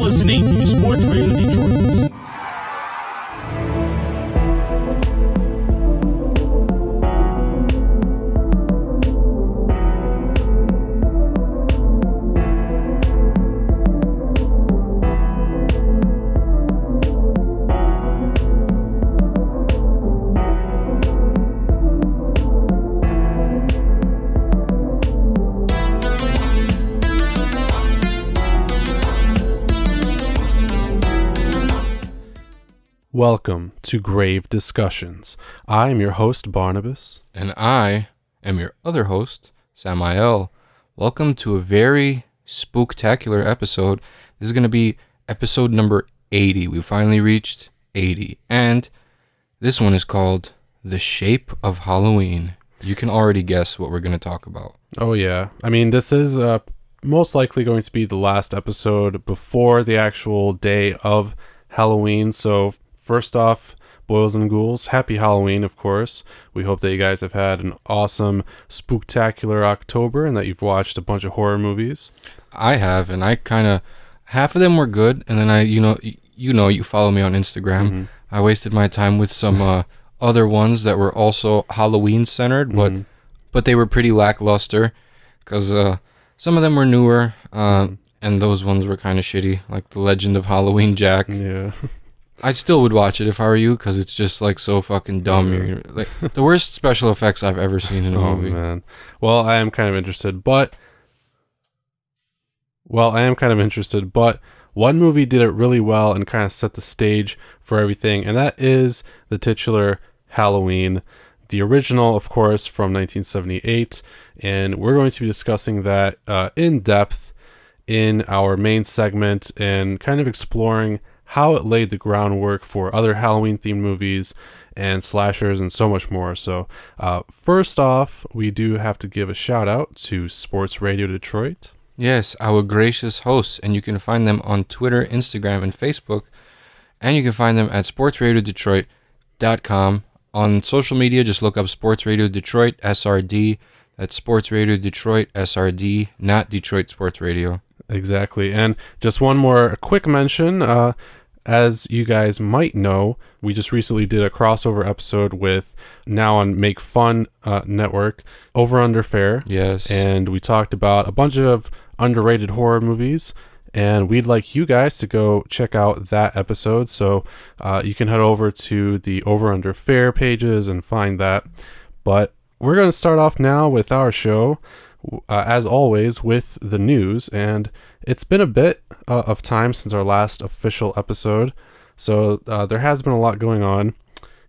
listening to Sports Radio Detroit. Welcome to Grave Discussions. I am your host, Barnabas. And I am your other host, Samael. Welcome to a very spooktacular episode. This is going to be episode number 80. We finally reached 80. And this one is called The Shape of Halloween. You can already guess what we're going to talk about. Oh, yeah. I mean, this is most likely going to be the last episode before the actual day of Halloween. So first off, boils and ghouls, happy Halloween, of course. We hope that you guys have had an awesome, spooktacular October and that you've watched a bunch of horror movies. I have, and I kind of, half of them were good, and then you follow me on Instagram. Mm-hmm. I wasted my time with some other ones that were also Halloween-centered, but they were pretty lackluster, because some of them were newer, and those ones were kind of shitty, like The Legend of Halloween Jack. Yeah. I still would watch it if I were you, because it's just like so fucking dumb. Yeah. Like the worst special effects I've ever seen in a movie. Oh, man. Well, I am kind of interested, but one movie did it really well and kind of set the stage for everything, and that is the titular Halloween, the original, of course, from 1978, and we're going to be discussing that in depth in our main segment and kind of exploring how it laid the groundwork for other Halloween-themed movies and slashers and so much more. So first off, we do have to give a shout-out to Sports Radio Detroit. Yes, our gracious hosts, and you can find them on Twitter, Instagram, and Facebook, and you can find them at sportsradiodetroit.com. On social media, just look up Sports Radio Detroit, SRD. That's Sports Radio Detroit, SRD, not Detroit Sports Radio. Exactly. And just one more quick mention, as you guys might know, we just recently did a crossover episode with, now on Make Fun Network, Over Under Fair. Yes. And we talked about a bunch of underrated horror movies, and we'd like you guys to go check out that episode. So you can head over to the Over Under Fair pages and find that. But we're going to start off now with our show, as always, with the news, and it's been a bit of time since our last official episode, so there has been a lot going on,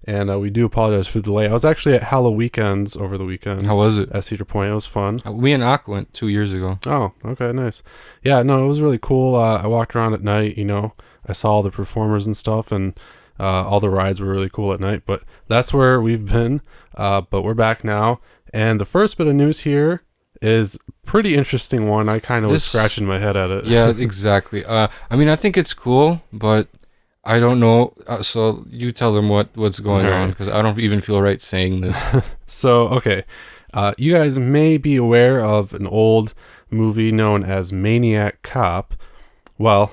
and we do apologize for the delay. I was actually at Halloween Weekends over the weekend. How was it? At Cedar Point. It was fun. We and Ak went 2 years ago. Oh, okay, nice. Yeah, no, it was really cool. I walked around at night, I saw all the performers and stuff, and all the rides were really cool at night, but that's where we've been, but we're back now, and the first bit of news here is pretty interesting one. I kind of was scratching my head at it. Yeah, exactly. I mean, I think it's cool, but I don't know. So you tell them what's going on, because I don't even feel right saying this. So, okay. You guys may be aware of an old movie known as Maniac Cop. Well,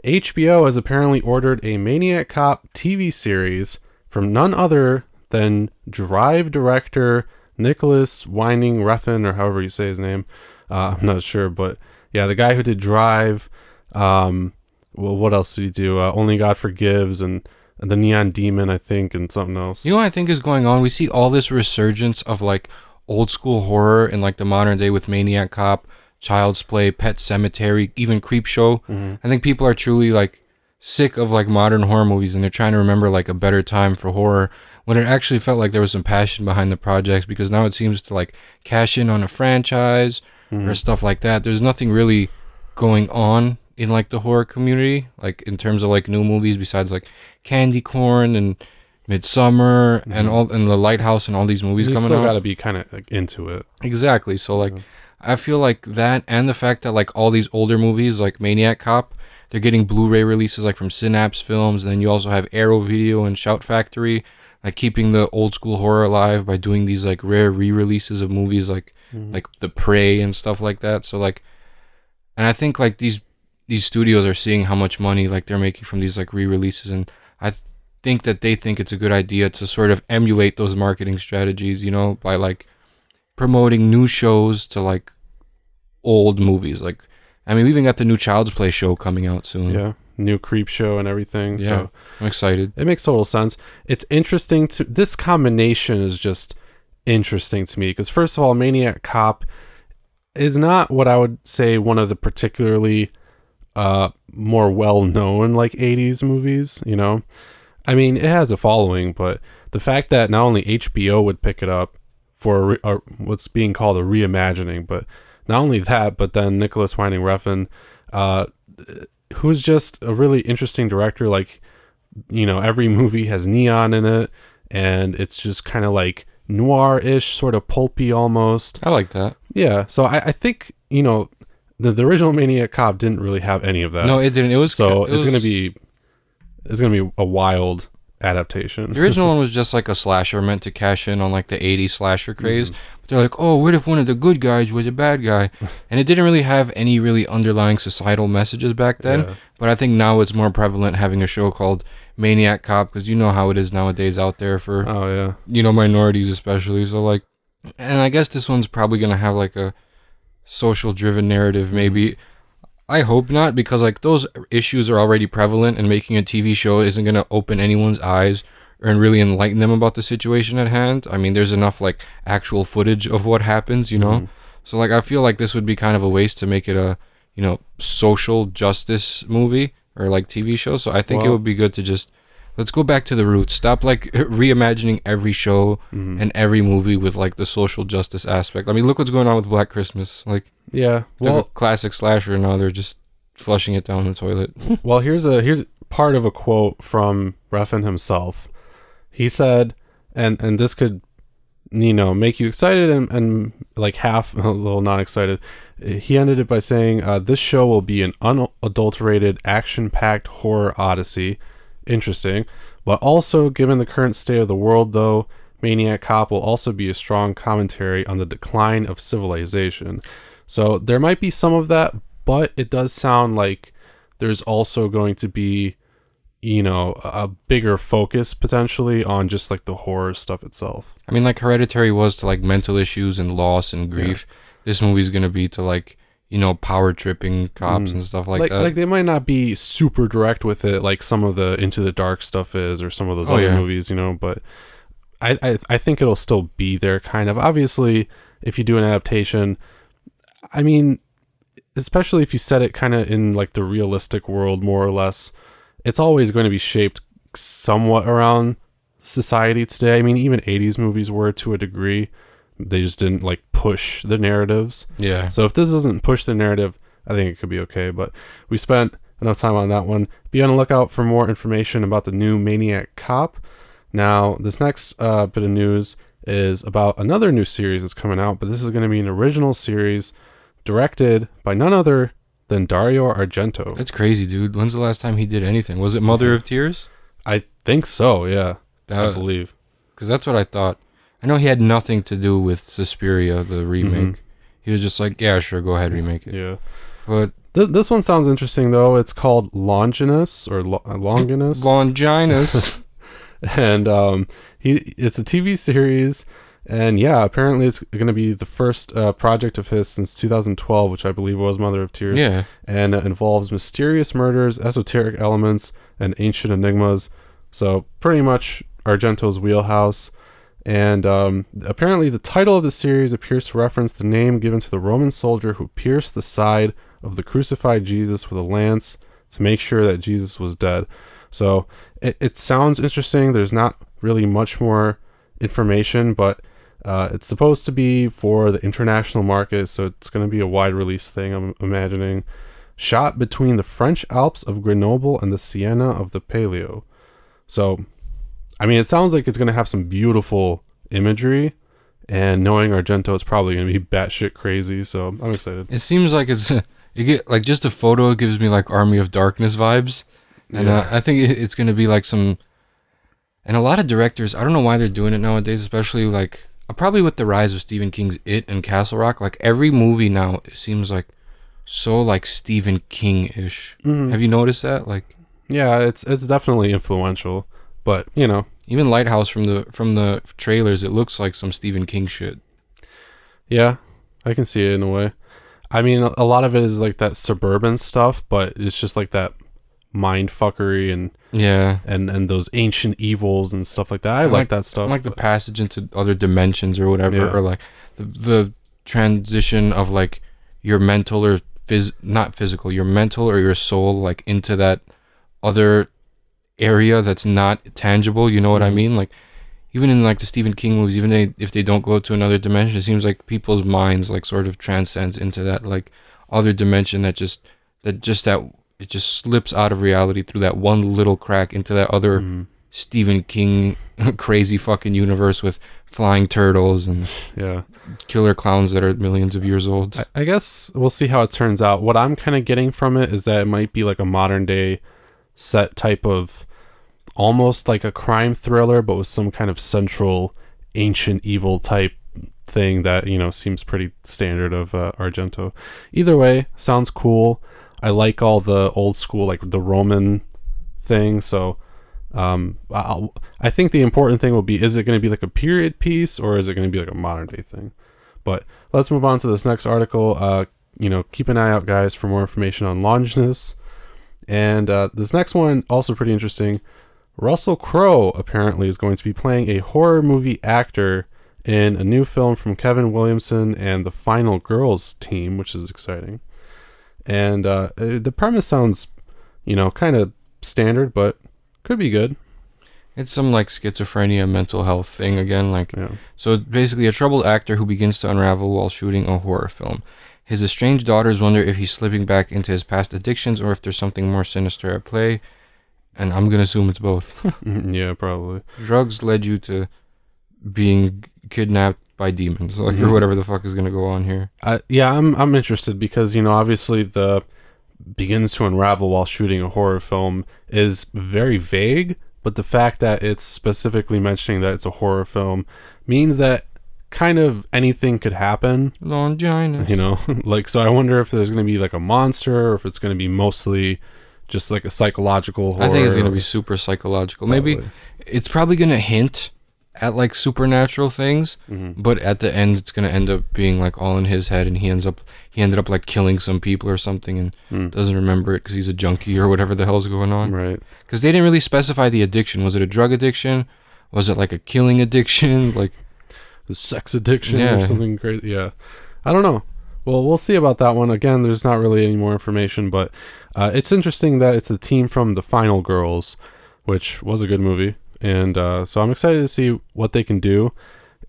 HBO has apparently ordered a Maniac Cop TV series from none other than Drive director Nicholas Winding Refn, or however you say his name. I'm not sure, but yeah, the guy who did Drive. Well, what else did he do? Only God Forgives and The Neon Demon, I think, and something else. You know what I think is going on? We see all this resurgence of like old school horror in like the modern day with Maniac Cop, Child's Play, Pet Sematary, even Creepshow. Mm-hmm. I think people are truly like sick of like modern horror movies, and they're trying to remember like a better time for horror, when it actually felt like there was some passion behind the projects, because now it seems to like cash in on a franchise or stuff like that. There's nothing really going on in like the horror community, like in terms of like new movies, besides like Candy Corn and Midsummer and The Lighthouse and all these movies coming out. You still gotta be kind of like into it. Exactly. So like I feel like that, and the fact that like all these older movies like Maniac Cop, they're getting Blu-ray releases like from Synapse Films, and then you also have Arrow Video and Shout Factory, like keeping the old school horror alive by doing these like rare re-releases of movies like The Prey and stuff like that. So like, and I think like these these studios are seeing how much money like they're making from these like re-releases, and I think that they think it's a good idea to sort of emulate those marketing strategies, you know, by like promoting new shows to like old movies. Like, I mean, we even got the new Child's Play show coming out soon. Yeah, new Creep show and everything. Yeah, so I'm excited. it makes total sense. It's interesting to this combination is just interesting to me because first of all, Maniac Cop is not what I would say one of the particularly more well-known like 80s movies, you know. I mean, it has a following, but the fact that not only HBO would pick it up for what's being called a reimagining, but not only that, but then Nicholas Winding Refn, who's just a really interesting director. Like, you know, every movie has neon in it, and it's just kind of like noir-ish, sort of pulpy almost. I like that. Yeah, so I think, you know, the original Maniac Cop didn't really have any of that. No, it didn't. It's gonna be a wild adaptation. The original one was just like a slasher meant to cash in on like the 80s slasher craze. But they're like, oh, what if one of the good guys was a bad guy? And it didn't really have any really underlying societal messages back then. Yeah. But I think now it's more prevalent having a show called Maniac Cop, because you know how it is nowadays out there for, you know, minorities especially. So like, and I guess this one's probably going to have like a social driven narrative maybe. I hope not, because like those issues are already prevalent, and making a TV show isn't going to open anyone's eyes and really enlighten them about the situation at hand. I mean, there's enough like actual footage of what happens, you know. So like I feel like this would be kind of a waste to make it a, you know, social justice movie or like TV show. So I think it would be good to just let's go back to the roots. Stop like reimagining every show and every movie with like the social justice aspect. I mean, look what's going on with Black Christmas. Like, yeah, well, a classic slasher, and now they're just flushing it down the toilet. well, here's part of a quote from Refn himself. He said, and this could, you know, make you excited and like half a little not excited. He ended it by saying, "This show will be an unadulterated, action-packed horror odyssey." Interesting. But also, given the current state of the world, though, Maniac Cop will also be a strong commentary on the decline of civilization. So there might be some of that, but it does sound like there's also going to be, you know, a bigger focus potentially on just like the horror stuff itself. I mean, like Hereditary was to like mental issues and loss and grief. Yeah. This movie's gonna be to like, you know, power tripping cops and stuff like that. Like they might not be super direct with it, like some of the Into the Dark stuff is, or some of those other movies, you know. But I think it'll still be there, kind of. Obviously, if you do an adaptation, I mean, especially if you set it kind of in like the realistic world, more or less, it's always going to be shaped somewhat around society today. I mean, even 80s movies were to a degree. They just didn't like push the narratives. Yeah. So if this doesn't push the narrative, I think it could be okay. But we spent enough time on that one. Be on the lookout for more information about the new Maniac Cop. Now, this next bit of news is about another new series that's coming out, but this is going to be an original series directed by none other than Dario Argento. That's crazy, dude. When's the last time he did anything? Was it Mother of Tears? I think so, yeah. I believe. Because that's what I thought. I know he had nothing to do with Suspiria, the remake. He was just like, yeah, sure, go ahead, remake it. Yeah. But this one sounds interesting, though. It's called Longinus, or Longinus. Longinus. And it's a TV series. And yeah, apparently it's going to be the first project of his since 2012, which I believe was Mother of Tears. Yeah. And it involves mysterious murders, esoteric elements, and ancient enigmas. So pretty much Argento's wheelhouse. And apparently the title of the series appears to reference the name given to the Roman soldier who pierced the side of the crucified Jesus with a lance to make sure that Jesus was dead. So it sounds interesting. There's not really much more information, but it's supposed to be for the international market, so it's going to be a wide release thing, I'm imagining. Shot between the French Alps of Grenoble and the Siena of the Palio. So, I mean, it sounds like it's going to have some beautiful imagery, and knowing Argento, it's probably going to be batshit crazy, so I'm excited. It seems like like just a photo gives me like Army of Darkness vibes, and I think it's going to be like some, and a lot of directors, I don't know why they're doing it nowadays, especially like, probably with the rise of Stephen King's It and Castle Rock, like every movie now, it seems like so like Stephen King-ish. Have you noticed that? Like, yeah, it's definitely influential, but even Lighthouse from the trailers, it looks like some Stephen King shit. yeah, I can see it in a way. I mean, a lot of it is like that suburban stuff, but it's just like that mind fuckery and those ancient evils and stuff like that. I like that stuff. Like the passage into other dimensions or whatever, or like the transition of like your mental or not physical, your mental or your soul like into that other area that's not tangible. You know what I mean? Like even in like the Stephen King movies, even if they don't go to another dimension, it seems like people's minds like sort of transcends into that like other dimension that it just slips out of reality through that one little crack into that other Stephen King crazy fucking universe with flying turtles and killer clowns that are millions of years old. I guess we'll see how it turns out. What I'm kind of getting from it is that it might be like a modern day set type of almost like a crime thriller, but with some kind of central ancient evil type thing that seems pretty standard of Argento. Either way, sounds cool. I like all the old school, like the Roman thing. So I think the important thing will be, is it going to be like a period piece or is it going to be like a modern day thing? But let's move on to this next article. Keep an eye out, guys, for more information on Longinus. And this next one, also pretty interesting. Russell Crowe apparently is going to be playing a horror movie actor in a new film from Kevin Williamson and the Final Girls team, which is exciting. And the premise sounds, kind of standard, but could be good. It's some like schizophrenia mental health thing again. So it's basically a troubled actor who begins to unravel while shooting a horror film. His estranged daughters wonder if he's slipping back into his past addictions or if there's something more sinister at play. And I'm going to assume it's both. Yeah, probably. Drugs led you to being kidnapped by demons, or whatever the fuck is going to go on here. I'm interested because, obviously the begins to unravel while shooting a horror film is very vague, but the fact that it's specifically mentioning that it's a horror film means that kind of anything could happen. Longinus. So I wonder if there's going to be like a monster or if it's going to be mostly just like a psychological horror. I think it's going to be super psychological. Probably. Maybe it's probably going to hint at like supernatural things, but at the end it's going to end up being like all in his head, and he ended up like killing some people or something and doesn't remember it because he's a junkie or whatever the hell's going on. Right. Because they didn't really specify the addiction. Was it a drug addiction? Was it like a killing addiction? Like a sex addiction or something crazy? Yeah. I don't know. Well, we'll see about that one. Again, there's not really any more information, but it's interesting that it's the team from The Final Girls, which was a good movie. And so I'm excited to see what they can do.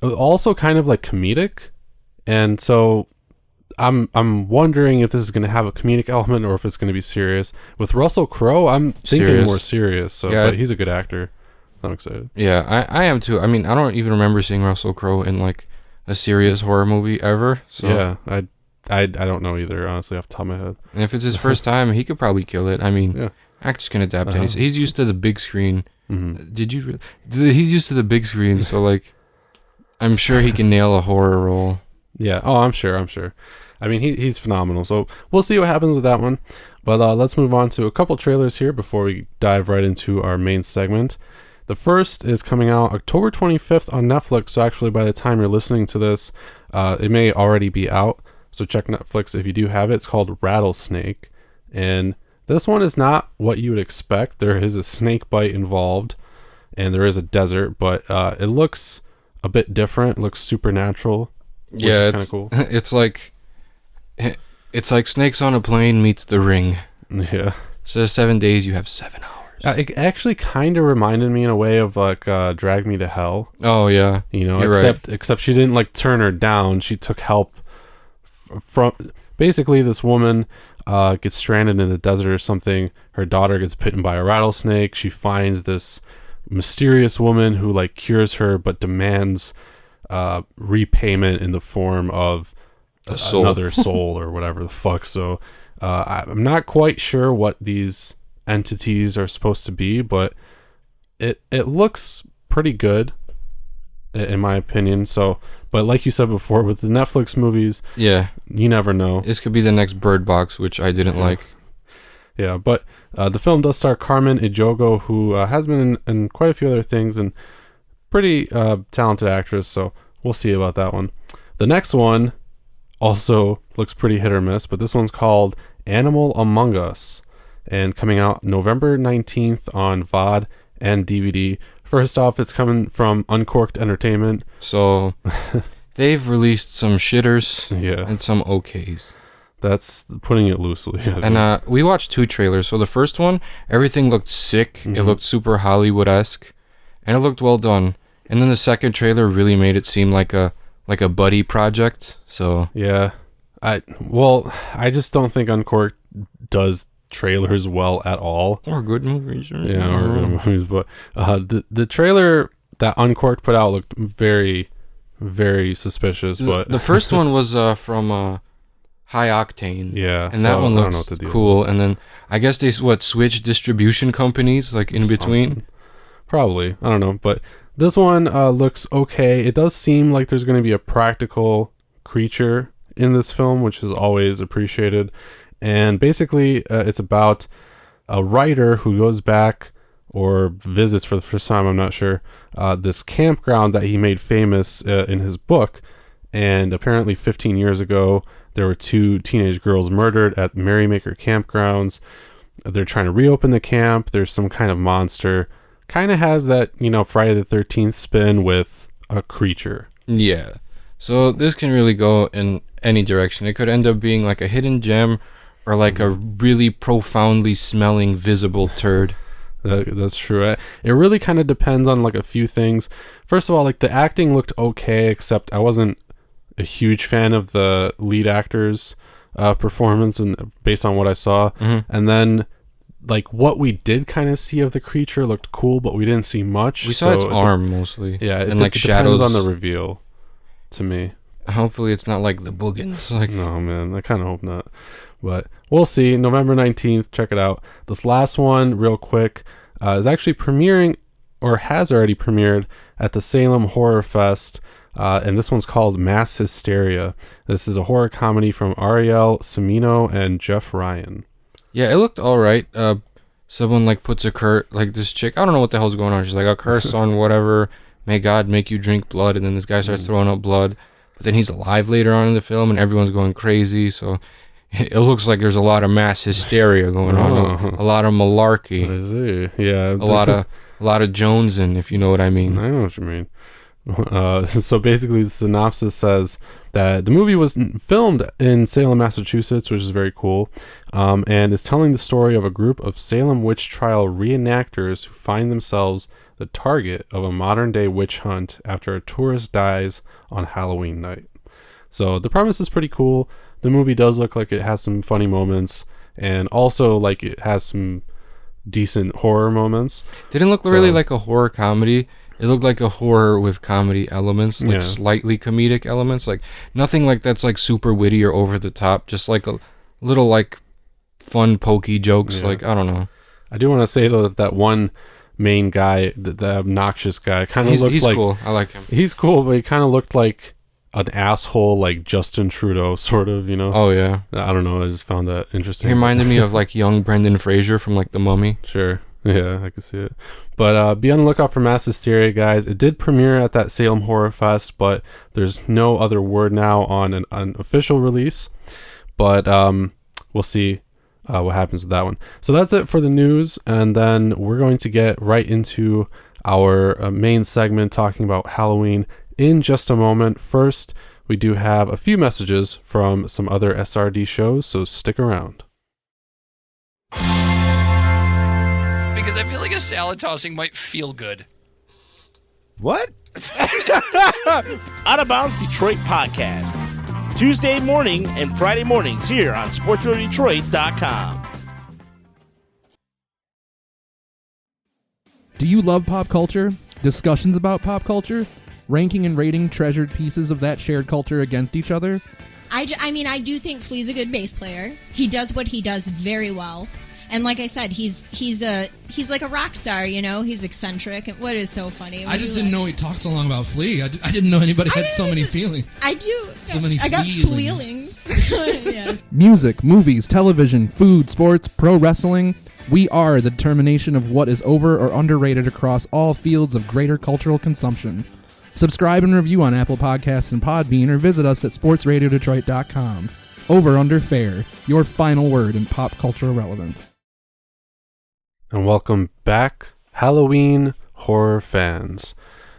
Also kind of like comedic. And so I'm wondering if this is going to have a comedic element or if it's going to be serious. With Russell Crowe, I'm thinking more serious. So, but he's a good actor. I'm excited. Yeah, I am too. I mean, I don't even remember seeing Russell Crowe in like a serious horror movie ever. So yeah, I don't know either, honestly, off the top of my head. And if it's his first time, he could probably kill it. I mean, actors can adapt. He's used to the big screen. Did you? He's used to the big screen, so like, I'm sure he can nail a horror role. Yeah. Oh, I'm sure. I mean, he's phenomenal. So we'll see what happens with that one. But let's move on to a couple trailers here before we dive right into our main segment. The first is coming out October 25th on Netflix. So actually, by the time you're listening to this, it may already be out. So check Netflix if you do have it. It's called Rattlesnake. And this one is not what you would expect. There is a snake bite involved, and there is a desert, but it looks a bit different. It looks supernatural, which is kind of cool. It's like Snakes on a Plane meets The Ring. Yeah. So 7 days, you have 7 hours. It actually kind of reminded me in a way of like Drag Me to Hell. Oh yeah, except she didn't like turn her down. She took help from basically this woman gets stranded in the desert or something. Her daughter gets bitten by a rattlesnake. She finds this mysterious woman who like cures her but demands repayment in the form of another soul or whatever the fuck. So I'm not quite sure what these entities are supposed to be, but it looks pretty good in my opinion. So But like you said before, with the Netflix movies, Yeah. you never know. This could be the next Bird Box, which I didn't like. Yeah, but the film does star Carmen Ejogo, who has been in quite a few other things and pretty talented actress, so we'll see about that one. The next one also looks pretty hit or miss, but this one's called Animal Among Us, and coming out November 19th on VOD and DVD. First off, it's coming from Uncorked Entertainment. So they've released some shitters Yeah, and some okays. that's putting it loosely. And we watched 2 trailers. So the first one, everything looked sick. It looked super Hollywood-esque, and it looked well done. And then the second trailer really made it seem like a buddy project. So Yeah, I just don't think Uncorked does trailers well at all. or good movies. Yeah, or movies, but the trailer that Uncorked put out looked very, very suspicious. But The first one was from High Octane. yeah, And that so one I don't know what looks to do. cool. And then I guess they switched distribution companies like in between. Something. Probably, I don't know, but this one looks okay. It does seem like there's going to be a practical creature in this film, which is always appreciated. And basically, it's about a writer who goes back or visits for the first time, I'm not sure, this campground that he made famous in his book. And apparently 15 years ago, there were 2 teenage girls murdered at Merrymaker campgrounds. They're trying to reopen the camp. There's some kind of monster. Kind of has that, Friday the 13th spin with a creature. Yeah. So this can really go in any direction. It could end up being like a hidden gem or like a really profoundly smelling visible turd. That's true. It really kind of depends on like a few things. First of all, like the acting looked okay, except I wasn't a huge fan of the lead actor's performance, and based on what I saw. And then like what we did kind of see of the creature looked cool, but we didn't see much. We saw its arm mostly. Yeah, and like it shadows depends on the reveal to me. Hopefully it's not like the boogans. Like No, man, I kind of hope not. But we'll see. November 19th, check it out. This last one, real quick, is actually premiering, or has already premiered, at the Salem Horror Fest. And this one's called Mass Hysteria. This is a horror comedy from Ariel Semino and Jeff Ryan. Yeah, it looked alright. Someone like puts like this chick, I don't know what the hell's going on. She's like, a curse on whatever, may God make you drink blood. And then this guy starts throwing up blood. But then he's alive later on in the film and everyone's going crazy. So it looks like there's a lot of mass hysteria going on. A lot of malarkey. I see. Yeah. A lot of jonesing, if you know what I mean. I know what you mean. So basically the synopsis says that the movie was filmed in Salem, Massachusetts, which is very cool, and is telling the story of a group of Salem witch trial reenactors who find themselves the target of a modern day witch hunt after a tourist dies on Halloween night. So the premise is pretty cool. The movie does look like it has some funny moments, and also like it has some decent horror moments. Didn't look really like a horror comedy. It looked like a horror with comedy elements, like Yeah. slightly comedic elements, like nothing like that's like super witty or over the top, just like a little like fun pokey jokes. Yeah. Like, I don't know. I do want to say though that one main guy, the obnoxious guy, kind of looked He's like cool. I like him. he's cool, but he kind of looked like an asshole, like Justin Trudeau, sort of. Oh yeah. I don't know. I just found that He interesting. reminded me of like young Brendan Fraser from like The Mummy. Sure. Yeah, I can see it. But be on the lookout for Mass Hysteria, guys. It did premiere at that Salem Horror Fest, but there's no other word now on an official release. But we'll see what happens with that one. So that's it for the news, and then we're going to get right into our main segment talking about Halloween in just a moment. First, we do have a few messages from some other SRD shows, so stick around. Because I feel like a salad tossing might feel good. What? Out of Bounds Detroit Podcast. Tuesday morning and Friday mornings here on SportsRadioDetroit.com. Do you love pop culture? Discussions about pop culture? Ranking and rating treasured pieces of that shared culture against each other? I do think Flea's a good bass player. He does what he does very well. And like I said, he's like a rock star, you know. He's eccentric. What is so funny? I just didn't know he talked so long about Flea. I didn't know anybody had so many feelings. I do. So many I got feelings. yeah. Music, movies, television, food, sports, pro wrestling. We are the determination of what is over or underrated across all fields of greater cultural consumption. Subscribe and review on Apple Podcasts and Podbean, or visit us at sportsradiodetroit.com. Over Under Fair, your final word in pop cultural relevance. And welcome back, Halloween horror fans.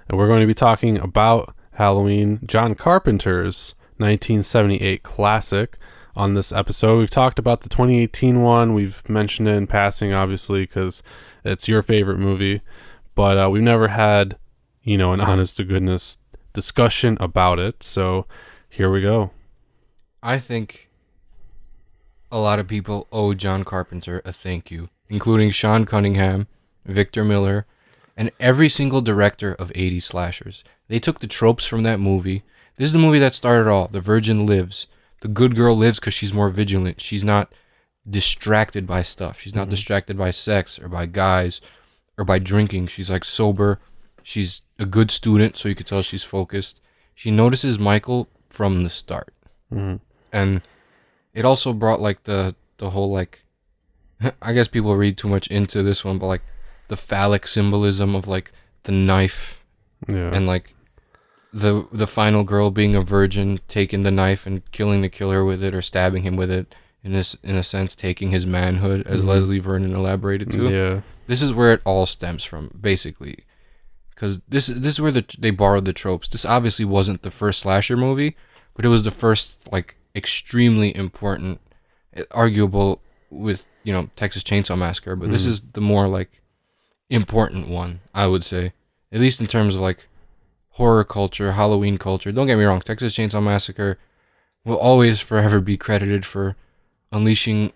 And we're going to be talking about Halloween, John Carpenter's 1978 classic. On this episode, we've talked about the 2018 one. We've mentioned it in passing, obviously, because it's your favorite movie. But we've never had, an honest-to-goodness discussion about it. So here we go. I think a lot of people owe John Carpenter a thank you, including Sean Cunningham, Victor Miller, and every single director of 80s slashers. They took the tropes from that movie. This is the movie that started all. The virgin lives. The good girl lives because she's more vigilant. She's not distracted by stuff. She's not distracted by sex or by guys or by drinking. She's like sober. She's a good student, so you could tell she's focused. She notices Michael from the start. And it also brought like the whole like, I guess people read too much into this one, but like the phallic symbolism of like the knife and like the final girl being a virgin, taking the knife and killing the killer with it, or stabbing him with it, in a sense taking his manhood, as Leslie Vernon elaborated too. Yeah, this is where it all stems from, basically, because this is where they borrowed the tropes. This obviously wasn't the first slasher movie, but it was the first like extremely important, arguable with Texas Chainsaw Massacre, but this is the more like important one, I would say, at least in terms of like horror culture, Halloween culture. Don't get me wrong, Texas Chainsaw Massacre will always forever be credited for unleashing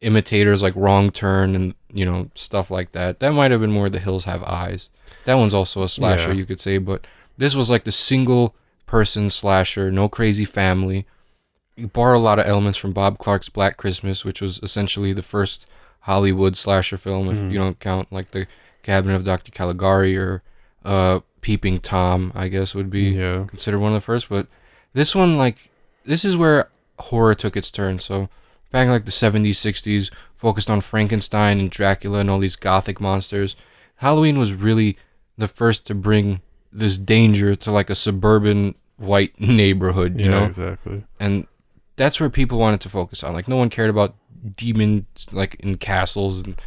imitators like Wrong Turn and stuff like that. That might have been more The Hills Have Eyes. That one's also a slasher, you could say, but this was like the single person slasher, no crazy family. You borrow a lot of elements from Bob Clark's Black Christmas, which was essentially the first Hollywood slasher film, if you don't count like The Cabinet of Dr. Caligari or Peeping Tom, I guess would be considered one of the first. But this one, like, this is where horror took its turn. So back in like the 70s, 60s, focused on Frankenstein and Dracula and all these gothic monsters. Halloween was really the first to bring this danger to like a suburban white neighborhood, you know? Exactly. And that's where people wanted to focus on. Like, no one cared about demons like in castles and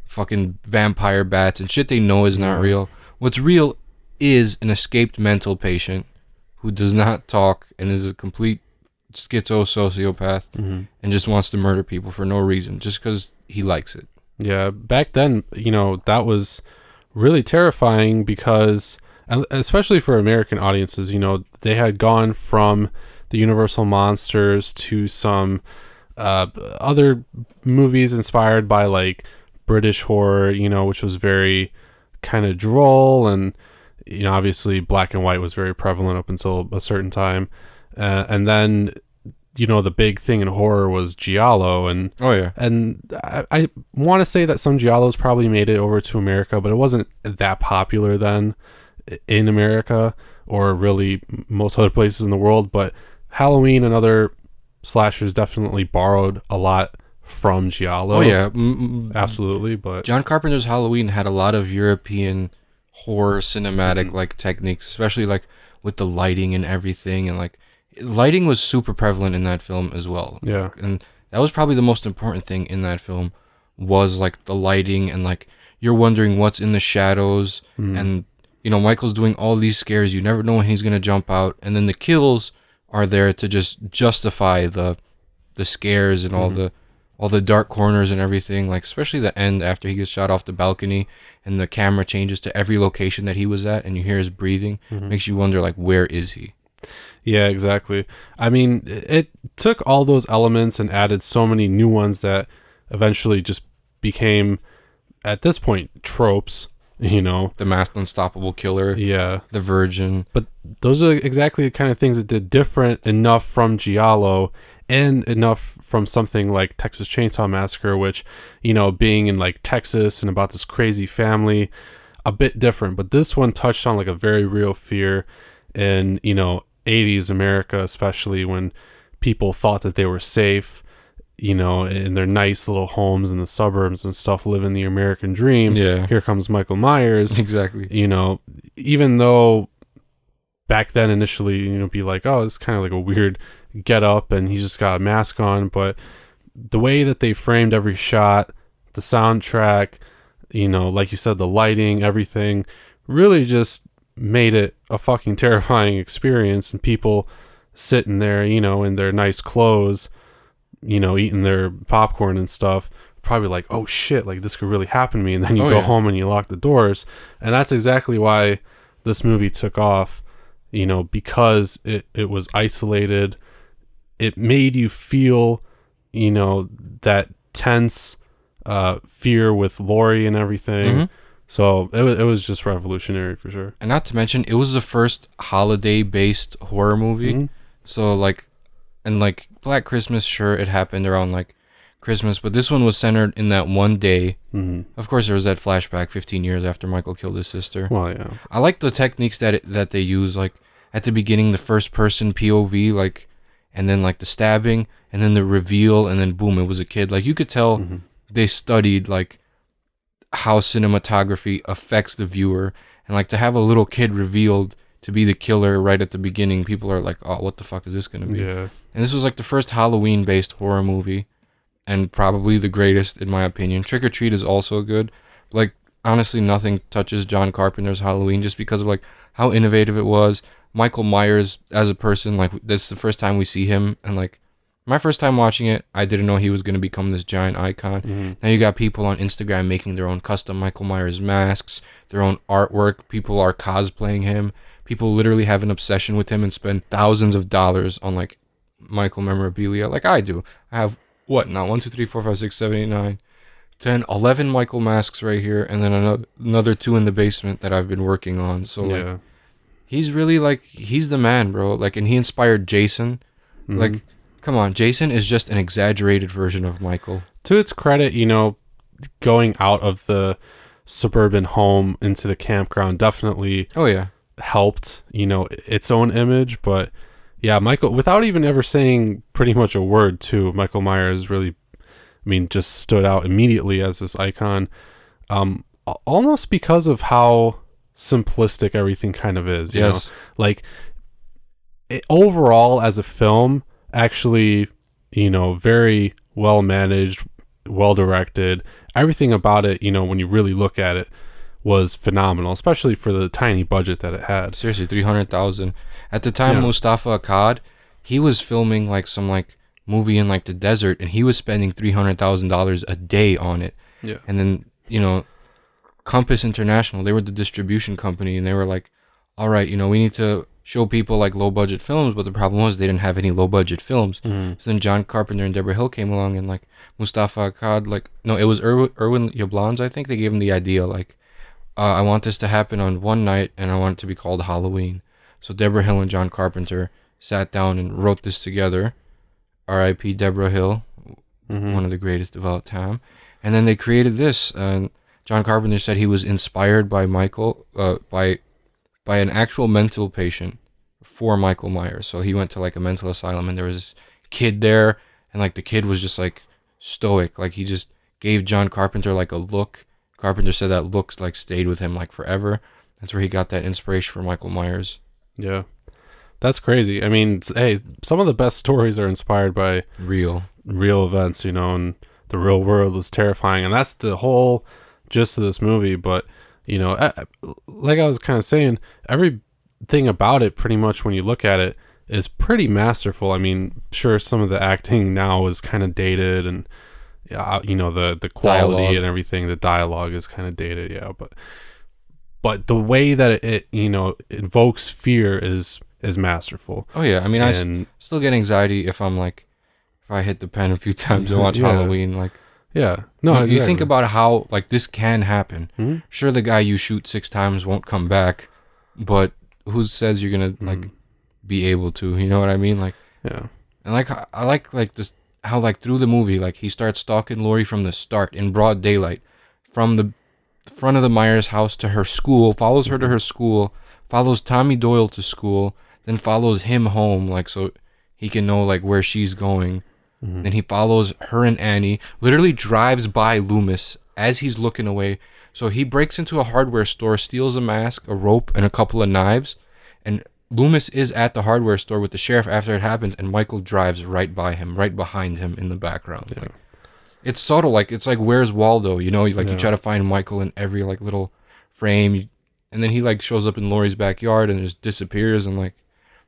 fucking vampire bats and shit they know is not real. What's real is an escaped mental patient who does not talk and is a complete sociopath and just wants to murder people for no reason, just because he likes it. Yeah, back then, that was really terrifying because, especially for American audiences, they had gone from the Universal monsters to some other movies inspired by like British horror, which was very kind of droll, and obviously black and white was very prevalent up until a certain time, and then the big thing in horror was giallo, and I want to say that some giallos probably made it over to America, but it wasn't that popular then in America or really most other places in the world. But Halloween and other slashers definitely borrowed a lot from giallo. Absolutely. But John Carpenter's Halloween had a lot of European horror cinematic like techniques, especially like with the lighting and everything, and like lighting was super prevalent in that film as well. Yeah. And that was probably the most important thing in that film, was like the lighting, and like you're wondering what's in the shadows, and Michael's doing all these scares, you never know when he's gonna jump out, and then the kills are there to just justify the scares and all the dark corners and everything, like especially the end after he gets shot off the balcony and the camera changes to every location that he was at and you hear his breathing. Makes you wonder, like, where is he? Yeah, exactly. I mean, it took all those elements and added so many new ones that eventually just became, at this point, tropes. The masked unstoppable killer, the virgin. But those are exactly the kind of things that did different enough from giallo and enough from something like Texas Chainsaw Massacre, which, you know, being in like Texas and about this crazy family, a bit different. But this one touched on like a very real fear in, you know, 80s America, especially when people thought that they were safe, you know, in their nice little homes in the suburbs and stuff, living the American dream. Yeah. Here comes Michael Myers. Exactly. You know, even though back then initially, you know, be like, oh, it's kind of like a weird get up and he's just got a mask on, but the way that they framed every shot, the soundtrack, you know, like you said, the lighting, everything really just made it a fucking terrifying experience. And people sitting there, you know, in their nice clothes, you know, eating their popcorn and stuff, probably like, oh shit, like this could really happen to me. And then you go home and you lock the doors. And that's exactly why this movie took off, you know, because it was isolated. It made you feel, you know, that tense fear with Laurie and everything. Mm-hmm. So it was just revolutionary for sure. And not to mention, it was the first holiday-based horror movie. Mm-hmm. So, like, and like Black Christmas, sure, it happened around like Christmas, but this one was centered in that one day. Mm-hmm. Of course, there was that flashback 15 years after Michael killed his sister. Well, yeah. I like the techniques that they use, like at the beginning, the first person POV, like, and then like the stabbing, and then the reveal, and then boom, it was a kid. Like, you could tell they studied like how cinematography affects the viewer, and like to have a little kid revealed to be the killer right at the beginning, people are like, oh, what the fuck is this gonna be? Yeah. And this was like the first Halloween based horror movie, and probably the greatest in my opinion. Trick or Treat is also good. Like, honestly, nothing touches John Carpenter's Halloween, just because of like how innovative it was. Michael Myers as a person, like, this is the first time we see him, and like my first time watching it, I didn't know he was going to become this giant icon. Now you got people on Instagram making their own custom Michael Myers masks, their own artwork. People are cosplaying him. People literally have an obsession with him and spend thousands of dollars on like Michael memorabilia, like I do. I have what now? 1, 2, 3, 4, 5, 6, 7, 8, 9, 10, 11 Michael masks right here, and then another 2 in the basement that I've been working on. So like, he's really like, he's the man, bro. Like, and he inspired Jason. Like, come on, Jason is just an exaggerated version of Michael. To its credit, you know, going out of the suburban home into the campground definitely helped, you know, its own image. But yeah, Michael, without even ever saying pretty much a word too, Michael Myers really, I mean, just stood out immediately as this icon, almost because of how simplistic everything kind of is, you know? Like, overall as a film, actually, you know, very well managed, well directed. Everything about it, you know, when you really look at it, was phenomenal, especially for the tiny budget that it had. Seriously, $300,000 at the time. Mustafa Akkad, he was filming like some like movie in like the desert, and he was spending $300,000 a day on it. Yeah. And then, you know, Compass International, they were the distribution company, and they were like, all right, you know, we need to show people like low budget films, but the problem was they didn't have any low budget films. So then John Carpenter and Deborah Hill came along, and like Mustafa Akkad, like, no, it was Erwin Yablans, I think. They gave him the idea, like, I want this to happen on one night, and I want it to be called Halloween. So Deborah Hill and John Carpenter sat down and wrote this together. R.I.P. Deborah Hill, one of the greatest of all time. And then they created this, and John Carpenter said he was inspired by Michael, by an actual mental patient for Michael Myers. So he went to like a mental asylum, and there was this kid there, and like the kid was just like stoic. Like, he just gave John Carpenter like a look. Carpenter said that looks like stayed with him like forever. That's where he got that inspiration for Michael Myers. Yeah. That's crazy. I mean, hey, some of the best stories are inspired by real events, you know, and the real world is terrifying. And that's the whole gist of this movie. But, you know, like I was kind of saying, everything about it, pretty much when you look at it, is pretty masterful. I mean, sure, some of the acting now is kind of dated, and you know, the quality dialogue and everything, the dialogue is kind of dated, yeah, but the way that it you know, invokes fear is masterful. Oh yeah, I mean, I still get anxiety if I hit the pen a few times and watch Halloween, like, yeah, no, exactly. You think about how like this can happen. Sure, the guy you shoot 6 times won't come back, but who says you're gonna like be able to, you know what I mean? Like, yeah. And like I like this how like through the movie like he starts stalking Lori from the start in broad daylight, from the front of the Myers house to her school, follows her to her school, follows Tommy Doyle to school, then follows him home like so he can know like where she's going. Then he follows her and Annie, literally drives by Loomis as he's looking away. So he breaks into a hardware store, steals a mask, a rope, and a couple of knives. And Loomis is at the hardware store with the sheriff after it happens, and Michael drives right by him, right behind him in the background. Yeah. Like, it's subtle, like it's like Where's Waldo, you know? Like you try to find Michael in every like little frame, and then he like shows up in Lori's backyard and just disappears, and like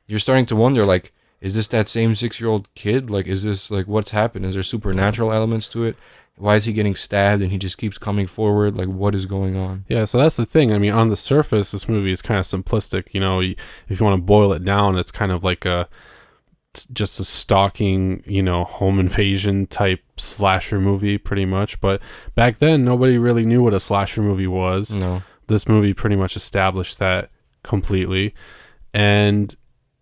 you're starting to wonder like, is this that same 6-year-old kid? Like, is this like what's happened? Is there supernatural elements to it? Why is he getting stabbed and he just keeps coming forward? Like, what is going on? Yeah, so that's the thing. I mean, on the surface, this movie is kind of simplistic. You know, if you want to boil it down, it's kind of like just a stalking, you know, home invasion type slasher movie, pretty much. But back then, nobody really knew what a slasher movie was. No. This movie pretty much established that completely. And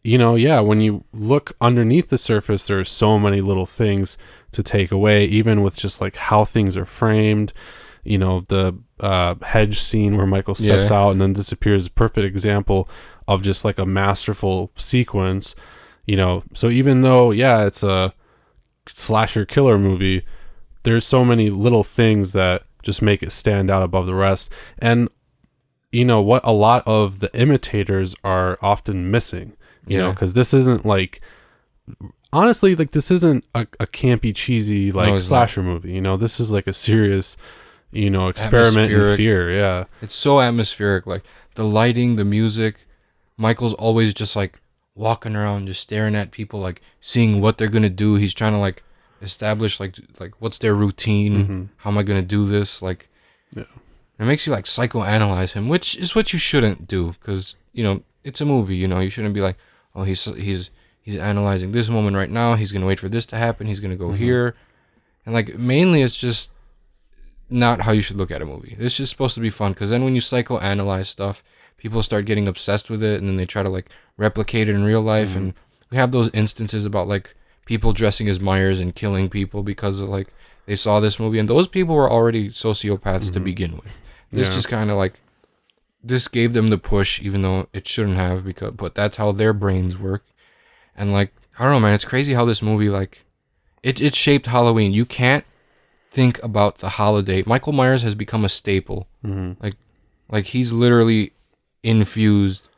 you know, yeah, when you look underneath the surface, there are so many little things to take away, even with just like how things are framed. You know, the hedge scene where Michael steps out and then disappears is a perfect example of just like a masterful sequence. You know, so even though, yeah, it's a slasher killer movie, there's so many little things that just make it stand out above the rest. And, you know, what a lot of the imitators are often missing. You know, because this isn't like, honestly, like this isn't a campy, cheesy like slasher movie. You know, this is like a serious, you know, experiment in fear. Yeah, it's so atmospheric. Like the lighting, the music. Michael's always just like walking around, just staring at people, like seeing what they're gonna do. He's trying to like establish like what's their routine. How am I gonna do this? Like, it makes you like psychoanalyze him, which is what you shouldn't do, because you know it's a movie. You know, you shouldn't be like, oh, he's analyzing this moment right now. He's going to wait for this to happen. He's going to go here. And, like, mainly it's just not how you should look at a movie. It's just supposed to be fun, because then when you psychoanalyze stuff, people start getting obsessed with it, and then they try to, like, replicate it in real life. And we have those instances about, like, people dressing as Myers and killing people because of, like, they saw this movie. And those people were already sociopaths to begin with. This just kind of, like, this gave them the push, even though it shouldn't have, but that's how their brains work. And like, I don't know, man, it's crazy how this movie, like, it shaped Halloween. You can't think about the holiday. Michael Myers has become a staple. Like he's literally infused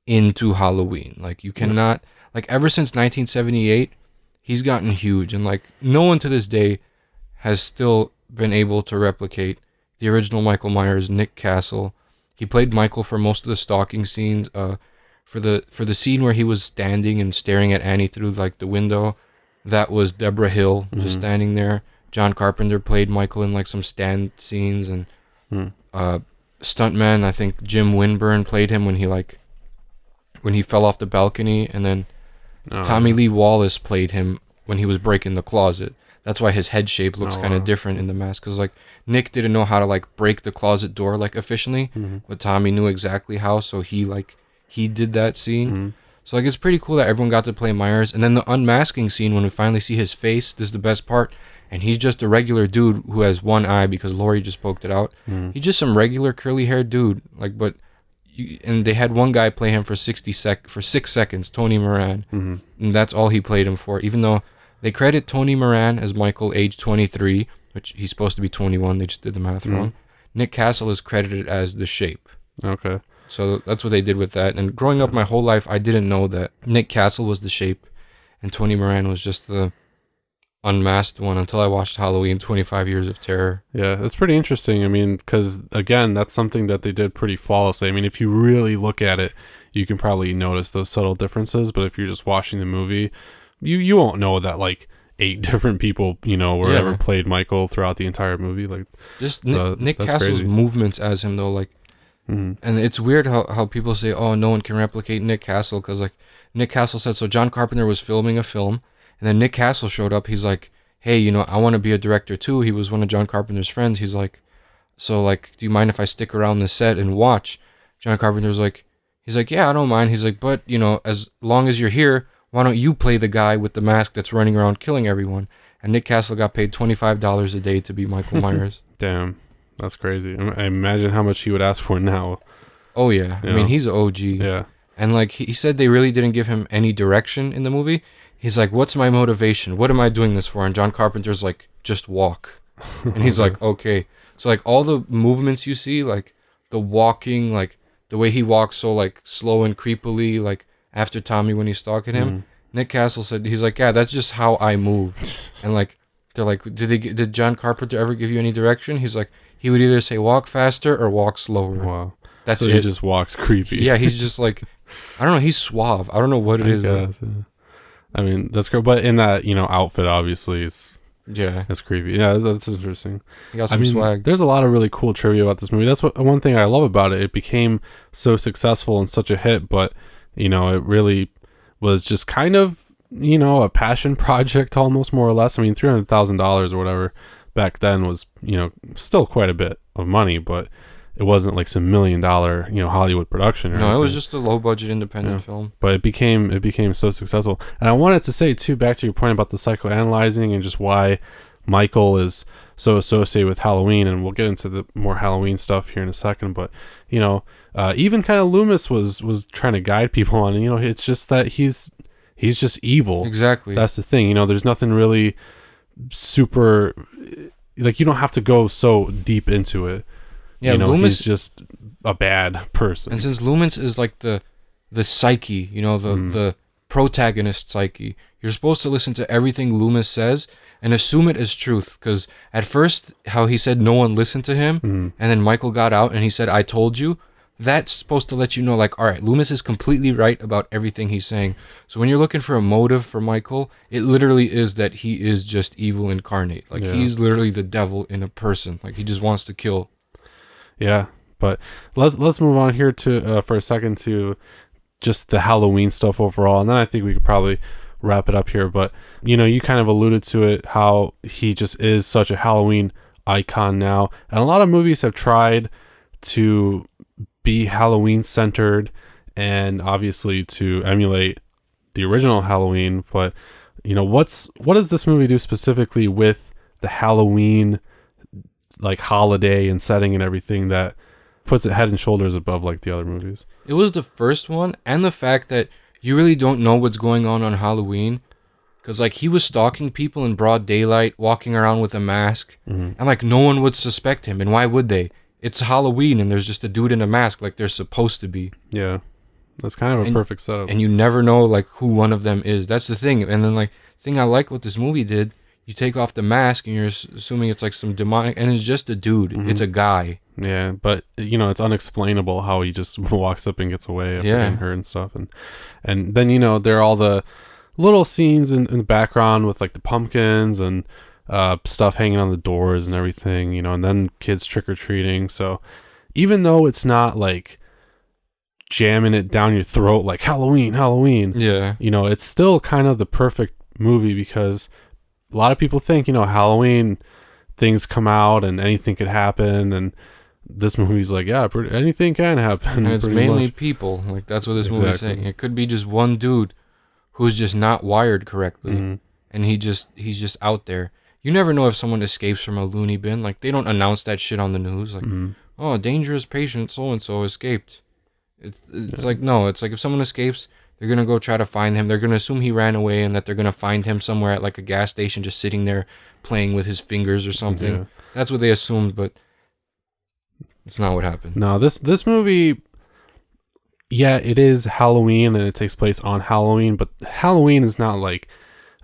into Halloween. Like you cannot, like ever since 1978, he's gotten huge. And like no one to this day has still been able to replicate the original Michael Myers, Nick Castle. He played Michael for most of the stalking scenes. For the scene where he was standing and staring at Annie through like the window, that was Deborah Hill just standing there. John Carpenter played Michael in like some stand scenes, and stuntman, I think Jim Winburn played him when he fell off the balcony, and then Tommy Lee Wallace played him when he was breaking the closet. That's why his head shape looks kind of different in the mask, because like Nick didn't know how to like break the closet door like efficiently, but Tommy knew exactly how, so he did that scene. So like it's pretty cool that everyone got to play Myers. And then the unmasking scene, when we finally see his face, this is the best part, and he's just a regular dude who has one eye because Lori just poked it out. He's just some regular curly haired dude, like, and they had one guy play him for 6 seconds, Tony Moran, and that's all he played him for, even though they credit Tony Moran as Michael, age 23, which he's supposed to be 21. They just did the math wrong. Nick Castle is credited as the Shape. Okay. So that's what they did with that. And growing up my whole life, I didn't know that Nick Castle was the Shape and Tony Moran was just the unmasked one until I watched Halloween 25 Years of Terror. Yeah, that's pretty interesting. I mean, because, again, that's something that they did pretty flawlessly. I mean, if you really look at it, you can probably notice those subtle differences. But if you're just watching the movie, you won't know that, like, 8 different people, you know, were ever played Michael throughout the entire movie. Like, just Nick Castle's movements as him, though, like, and it's weird how people say, oh, no one can replicate Nick Castle, because, like, Nick Castle said, so John Carpenter was filming a film, and then Nick Castle showed up. He's like, hey, you know, I want to be a director too. He was one of John Carpenter's friends. He's like, so, like, do you mind if I stick around the set and watch? John Carpenter's like, he's like, yeah, I don't mind. He's like, but, you know, as long as you're here, why don't you play the guy with the mask that's running around killing everyone? And Nick Castle got paid $25 a day to be Michael Myers. Damn, that's crazy. I imagine how much he would ask for now. Oh yeah, I mean he's an OG. Yeah. And like he said, they really didn't give him any direction in the movie. He's like, "What's my motivation? What am I doing this for?" And John Carpenter's like, "Just walk." And he's like, "Okay." So like all the movements you see, like the walking, like the way he walks so like slow and creepily, like after Tommy when he's stalking him. Nick Castle said, he's like, "Yeah, that's just how I move." And like they're like, did John Carpenter ever give you any direction? He's like, he would either say walk faster or walk slower. Wow. That's so it. He just walks creepy. Yeah, he's just like, I don't know, he's suave. I don't know what it is. Guess, yeah. I mean, that's great. But in that, outfit, obviously, it's creepy. Yeah, that's interesting. He got some swag. There's a lot of really cool trivia about this movie. That's one thing I love about it. It became so successful and such a hit, but, it really was just kind of, a passion project almost, more or less. I mean, $300,000 or whatever back then was, still quite a bit of money, but it wasn't like some $1 million, Hollywood production. No, it was just a low budget independent film. But it became so successful. And I wanted to say too, back to your point about the psychoanalyzing and just why Michael is so associated with Halloween, and we'll get into the more Halloween stuff here in a second. But even kind of Loomis was trying to guide people on, and it's just that he's just evil. Exactly. That's the thing. There's nothing really super, like, you don't have to go so deep into it. Yeah, Loomis he's just a bad person. And since Loomis is like the psyche, the protagonist psyche, you're supposed to listen to everything Loomis says and assume it as truth. Because at first, how he said no one listened to him, and then Michael got out and he said, "I told you," that's supposed to let you know, like, all right, Loomis is completely right about everything he's saying. So when you're looking for a motive for Michael, it literally is that he is just evil incarnate. Like, he's literally the devil in a person. Like, he just wants to kill. Yeah, but let's move on here to for a second to just the Halloween stuff overall, and then I think we could probably wrap it up here. But you kind of alluded to it, how he just is such a Halloween icon now, and a lot of movies have tried to be Halloween centered and obviously to emulate the original Halloween. But what does this movie do specifically with the Halloween like holiday and setting and everything that puts it head and shoulders above like the other movies? It was the first one, and the fact that you really don't know what's going on Halloween, because like he was stalking people in broad daylight, walking around with a mask, and like no one would suspect him, and why would they? It's Halloween and there's just a dude in a mask, like they're supposed to be. Yeah, that's kind of a perfect setup. And you never know like who one of them is. That's the thing. And then like thing I like what this movie did, you take off the mask and you're assuming it's like some demonic, and it's just a dude. It's a guy. Yeah, but it's unexplainable how he just walks up and gets away after getting hurt and stuff. And then there are all the little scenes in the background with like the pumpkins and stuff hanging on the doors and everything, and then kids trick-or-treating. So even though it's not like jamming it down your throat like Halloween, it's still kind of the perfect movie, because a lot of people think, Halloween things come out and anything could happen, and this movie's like, yeah, anything can happen. And it's mainly people. Like, that's what this movie's saying. It could be just one dude who's just not wired correctly, and he's just out there. You never know if someone escapes from a loony bin. Like, they don't announce that shit on the news. Like, oh, dangerous patient so-and-so escaped. It's like, no, it's like if someone escapes, they're going to go try to find him. They're going to assume he ran away and that they're going to find him somewhere at like a gas station just sitting there playing with his fingers or something. Yeah. That's what they assumed, but it's not what happened. No, this movie, yeah, it is Halloween and it takes place on Halloween, but Halloween is not like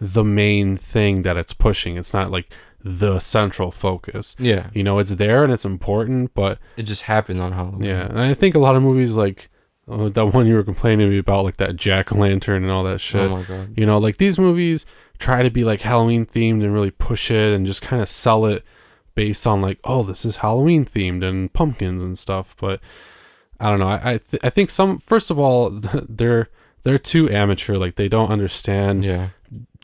the main thing that it's pushing. It's not like the central focus. Yeah. It's there and it's important, but it just happened on Halloween. Yeah, and I think a lot of movies like that one you were complaining to me about, like that jack-o'-lantern and all that shit. Oh my god. Like these movies try to be like Halloween themed and really push it and just kind of sell it based on like, oh, this is Halloween themed and pumpkins and stuff. But I don't know. I think first of all, they're too amateur. Like they don't understand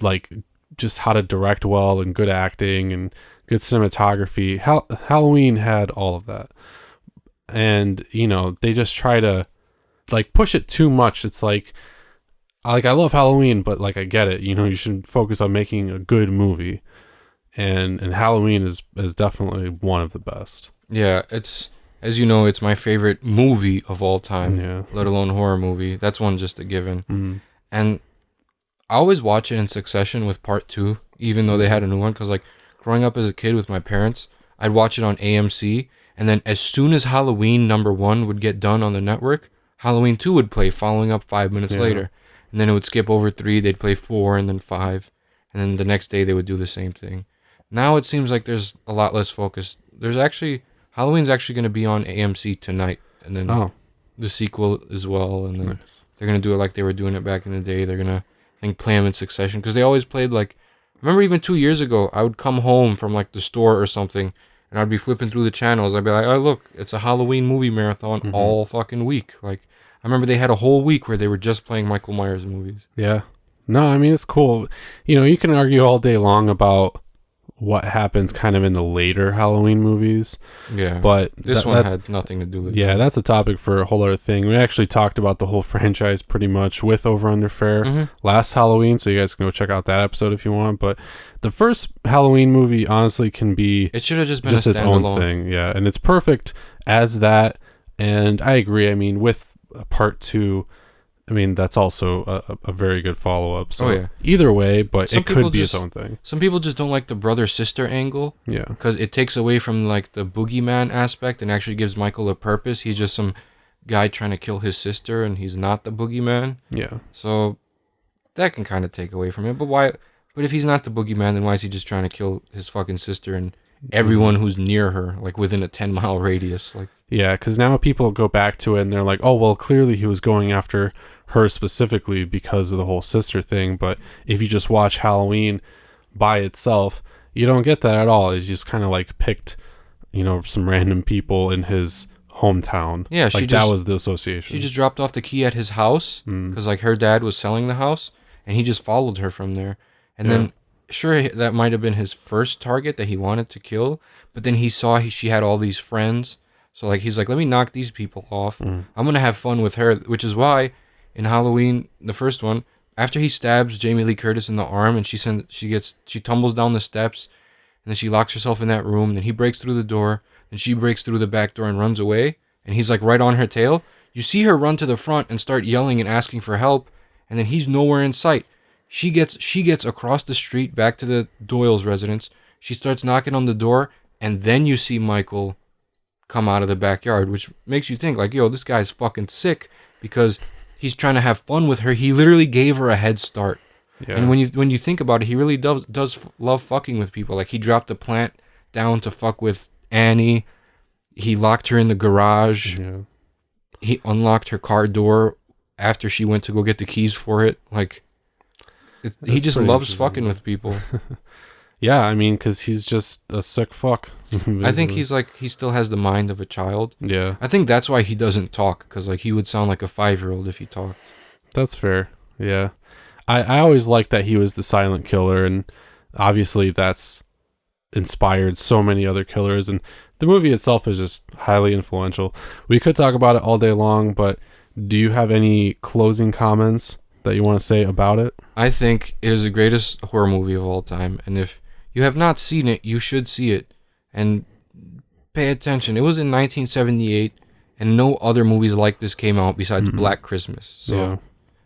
like just how to direct well and good acting and good cinematography. Halloween had all of that, and they just try to like push it too much. It's like, I love Halloween, but like I get it. You know, you should focus on making a good movie, and Halloween is definitely one of the best. Yeah, it's, as you know, it's my favorite movie of all time. Yeah. Let alone horror movie. That's one just a given. Mm-hmm. And I always watch it in succession with part 2, even though they had a new one. Because like growing up as a kid with my parents, I'd watch it on AMC, and then as soon as Halloween #1 would get done on the network, Halloween 2 would play, following up 5 minutes later. And then it would skip over 3, they'd play 4, and then 5. And then the next day they would do the same thing. Now it seems like there's a lot less focus. Halloween's actually going to be on AMC tonight. And then the sequel as well. And then they're going to do it like they were doing it back in the day. They're going to, I think, play them in succession. Because they always played like, I remember even 2 years ago, I would come home from like the store or something, and I'd be flipping through the channels. I'd be like, oh, look, it's a Halloween movie marathon all fucking week. Like, I remember they had a whole week where they were just playing Michael Myers movies. Yeah. No, I mean, it's cool. You know, you can argue all day long about what happens kind of in the later Halloween movies. Yeah. But this one had nothing to do with Yeah, that. that's a topic for a whole other thing. We actually talked about the whole franchise pretty much with Over Under Fair last Halloween, so you guys can go check out that episode if you want. But the first Halloween movie honestly can be It should have just been just a its own standalone thing. Yeah, and it's perfect as that. And I agree. I mean, with part 2, I mean, that's also a very good follow-up. So either way, but it could be its own thing. Some people just don't like the brother-sister angle. Yeah. Because it takes away from, like, the boogeyman aspect and actually gives Michael a purpose. He's just some guy trying to kill his sister, and he's not the boogeyman. Yeah. So that can kind of take away from it. But why? But if he's not the boogeyman, then why is he just trying to kill his fucking sister and everyone who's near her, like, within a 10-mile radius? Like, yeah, because now people go back to it, and they're like, oh, well, clearly he was going after her specifically because of the whole sister thing. But if you just watch Halloween by itself, you don't get that at all. It's just kind of like picked, you know, some random people in his hometown. Yeah, like that was the association. She just dropped off the key at his house because like her dad was selling the house, and he just followed her from there. And then sure, that might have been his first target that he wanted to kill, but then he saw she had all these friends. So like he's like, let me knock these people off. I'm gonna have fun with her, which is why in Halloween, the first one, after he stabs Jamie Lee Curtis in the arm and she tumbles down the steps, and then she locks herself in that room, and then he breaks through the door, and she breaks through the back door and runs away, and he's like right on her tail. You see her run to the front and start yelling and asking for help, and then he's nowhere in sight. She gets across the street back to the Doyle's residence. She starts knocking on the door, and then you see Michael come out of the backyard, which makes you think like, yo, this guy's fucking sick because he's trying to have fun with her. He literally gave her a head start. Yeah. And when you think about it, he really does love fucking with people. Like he dropped a plant down to fuck with Annie. He locked her in the garage. Yeah. He unlocked her car door after she went to go get the keys for it. Like he just loves fucking with people. Yeah, I mean, because he's just a sick fuck. I think he still has the mind of a child. Yeah. I think that's why he doesn't talk, because like he would sound like a 5-year-old if he talked. That's fair. Yeah. I always liked that he was the silent killer, and obviously that's inspired so many other killers, and the movie itself is just highly influential. We could talk about it all day long, but do you have any closing comments that you want to say about it? I think it is the greatest horror movie of all time, and if you have not seen it, you should see it. And pay attention. It was in 1978, and no other movies like this came out besides Black Christmas. So,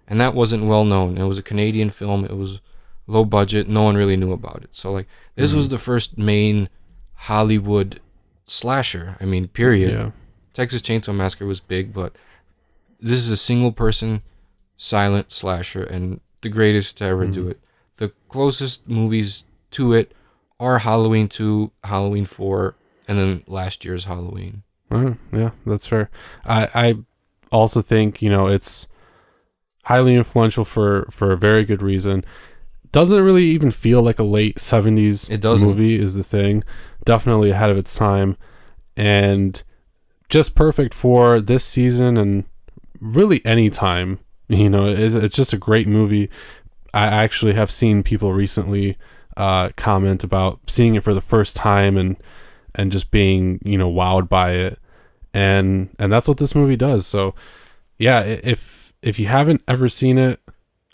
and that wasn't well known. It was a Canadian film. It was low budget. No one really knew about it. So, like, this was the first main Hollywood slasher. I mean, period. Yeah. Texas Chainsaw Massacre was big, but this is a single-person silent slasher, and the greatest to ever do it. The closest movies to it are Halloween 2, Halloween 4, and then last year's Halloween. Yeah, that's fair. I also think, you know, it's highly influential for a very good reason. Doesn't really even feel like a late 70s movie is the thing. Definitely ahead of its time. And just perfect for this season and really any time. You know, it's just a great movie. I actually have seen people recently comment about seeing it for the first time and just being, you know, wowed by it, and that's what this movie does. So yeah, if you haven't ever seen it,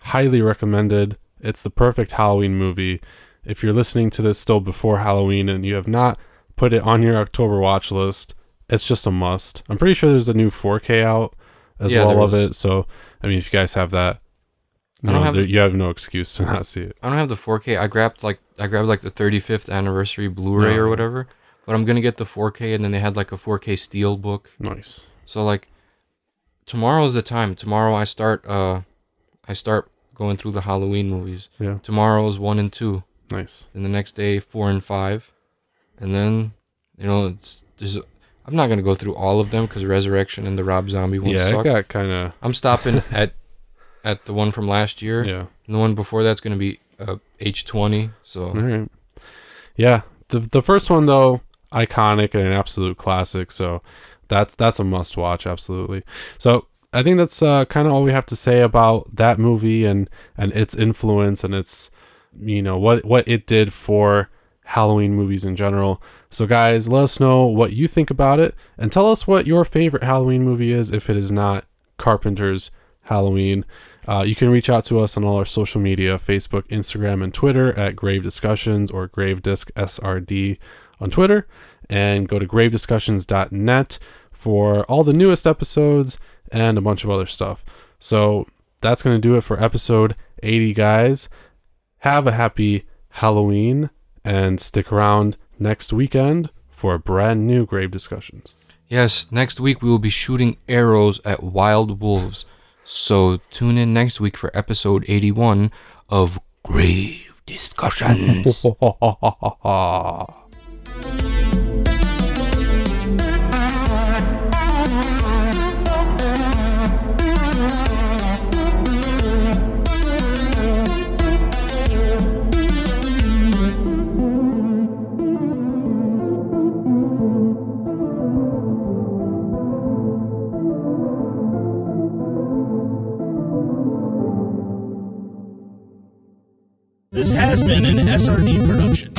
highly recommended. It's the perfect Halloween movie. If you're listening to this still before Halloween and you have not put it on your October watch list, it's just a must. I'm pretty sure there's a new 4K out as well of it. So, I mean, if you guys have that, you have no excuse to not see it. I don't have the 4K. I grabbed like the 35th anniversary Blu-ray or whatever. But I'm gonna get the 4K, and then they had like a 4K steel book. Nice. So like, tomorrow's the time. Tomorrow I start going through the Halloween movies. Yeah. Tomorrow is 1 and 2. Nice. And the next day 4 and 5, and then I'm not gonna go through all of them because Resurrection and the Rob Zombie one suck. Yeah, it got kind of. I'm stopping at the one from last year. Yeah. And the one before that's gonna be H20. So. All right. Yeah. The first one though, iconic and an absolute classic. So that's a must watch. Absolutely. So I think that's kind of all we have to say about that movie and its influence and its, what it did for Halloween movies in general. So guys, let us know what you think about it and tell us what your favorite Halloween movie is if it is not Carpenter's Halloween. You can reach out to us on all our social media, Facebook, Instagram, and Twitter at Grave Discussions or Gravedisc SRD on Twitter, and go to gravediscussions.net for all the newest episodes and a bunch of other stuff. So that's going to do it for episode 80, guys. Have a happy Halloween and stick around next weekend for a brand new Grave Discussions. Yes, next week we will be shooting arrows at wild wolves. So tune in next week for episode 81 of Grave Discussions. This has been an SRD production.